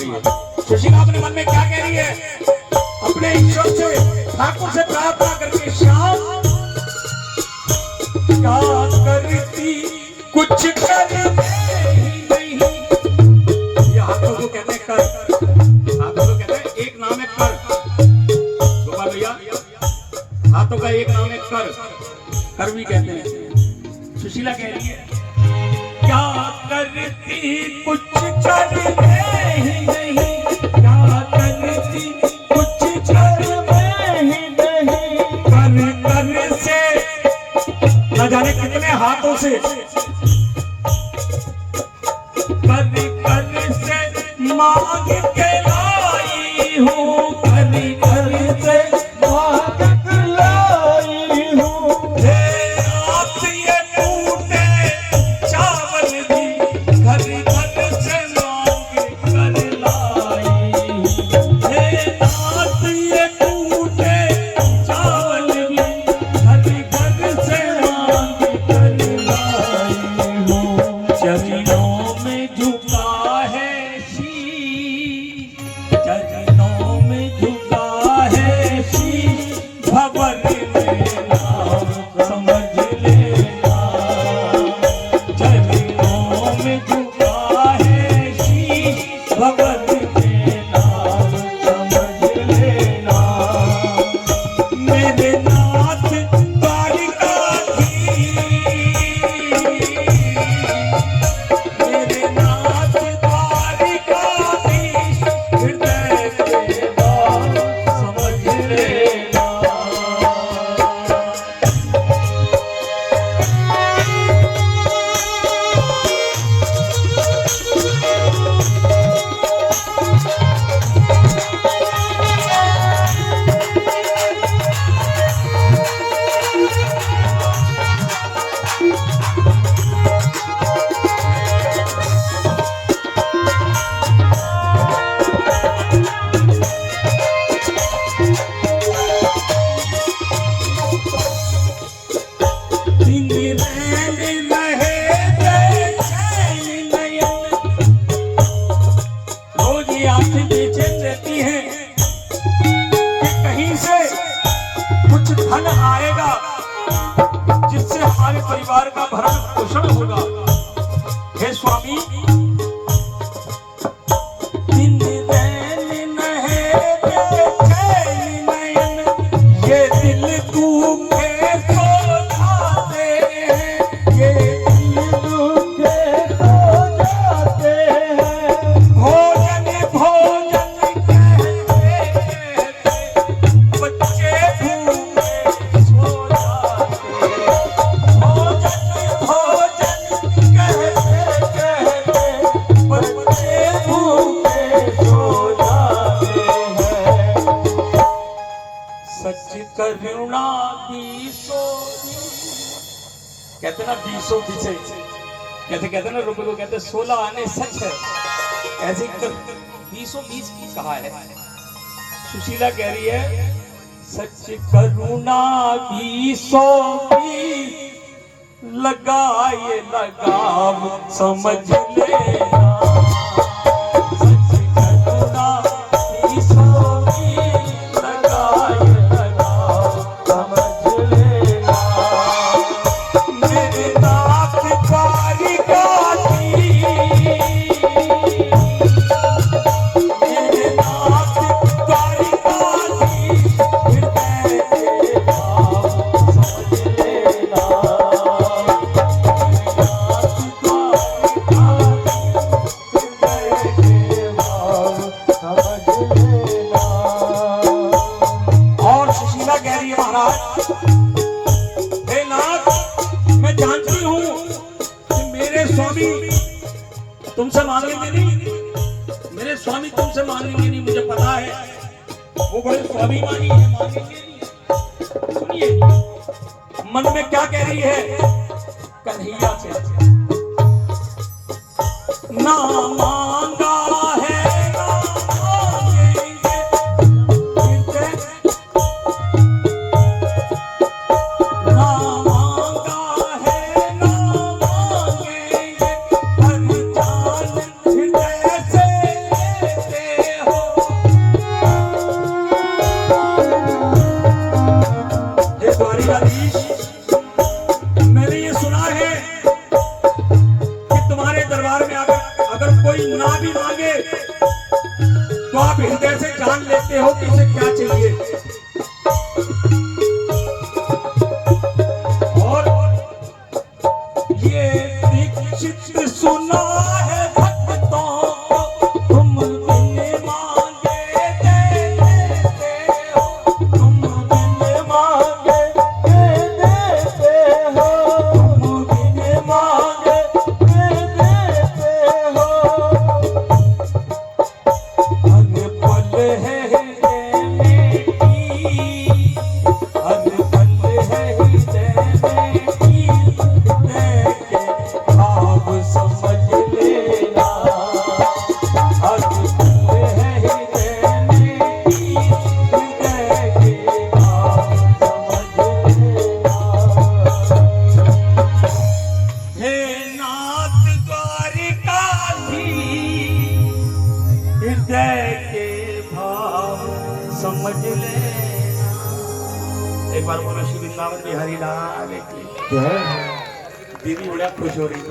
रही है। सुशीला अपने मन में क्या कह रही है? अपने ईश्वर से, ठाकुर से प्रार्थना करके, श्याम क्या करती कुछ करते ही नहीं। ये हाथों को कहते हैं कर, हाथों को कहते हैं एक नाम है कर। गोपाल भैया, हाथों का एक नाम है कर, कर भी कहते हैं। सुशीला कह रही है क्या करती कुछ करते ही नहीं, क्या करती कुछ करते ही नहीं। कर कर से न जाने कितने हाथों से, कर कर से मांग के लाई हूँ, कर कर से मांग के लाई हूँ। रात ये टूटे चावल भी घर घर से मांग कर लाई हूँ। रात ये टूटे चावल भी घर घर से मांग कर लाई हूँ। चरणों में झुका है शीश, चरणों में झुका है शीश, भंवर लेना समझ लेना। चरणों में झुका है शीश, भंवर लेना समझ लेना। मेरे नाथ मेरे नाथ द्वारिकाधीश, हृदय से बात समझ लेना। दिन रैन रहे बेचैन नयन, रोज ये आंखें बेचैन रहती हैं कि कहीं से कुछ धन आएगा जिससे हमारे परिवार का भरण पोषण होगा। हे स्वामी, दिन रैन रहे बेचैन नयन, ये दिल दुखे सो जाते हैं, ये दिल दुखे सो जाते हैं। भोजन भोजन कहते कहते बच्चे भूखे सो जाते हैं। भोजन भोजन कहते कहते बच्चे भूखे सो जाते हैं। सच करुणा बीसो, कहते ना बीसों बीचे, कहते ना रुपए को कहते 16 आने सच है, ऐसे बीसों बीच की कहा है। सुशीला कह रही है सच करुणा बीसों बीच, लगाए लगाव समझ लेना। सच करुणा बीसों बीच, लगाए लगाव समझ लेना। मेरे नाथ द्वारिकाधीश, मेरे नाथ द्वारिकाधीश, हृदय के भाव समझ लेना। नाथ द्वारिकाधीश, हृदय के भाव समझ लेना। और सुशीला कह रही है महाराज, हे नाथ, मैं जानती हूँ कि मेरे स्वामी तुमसे मांगेंगे नहीं, मेरे स्वामी तुमसे मांगेंगे नहीं, मुझे पता है वो बड़े स्वाभिमानी है, मांगेंगे नहीं। सुनिए मन में क्या कह रही है कन्हैया से, ना मांगा है ना मांगेंगे, ना मांगा है ना मांगेंगे, हर जान हृदय से लेते द्वारकाधीश, मैंने ये सुना है कि तुम्हारे दरबार में अगर कोई ना भी मांगे तो आप हृदय से जान लेते हो कि इसे क्या चाहिए। और ये दीक्षित सुना है भक्तों को, तुम बिन मांगे दे देते हो, तुम बिन मांगे दे देते हो, तुम बिन मांगे दे देते हो। हर पल है हृदय में की, हर पल है हृदय में की, हृदय के भाव समझ लेना। हर पल है हृदय में की, हृदय के भाव समझ लेना। हे नाथ द्वारकाधीश, हृदय के भाव समझ लेना। एक बार बोलो श्री वृंदावन बिहारी लाल की। दीदी बड़ा खुश हो रही थी।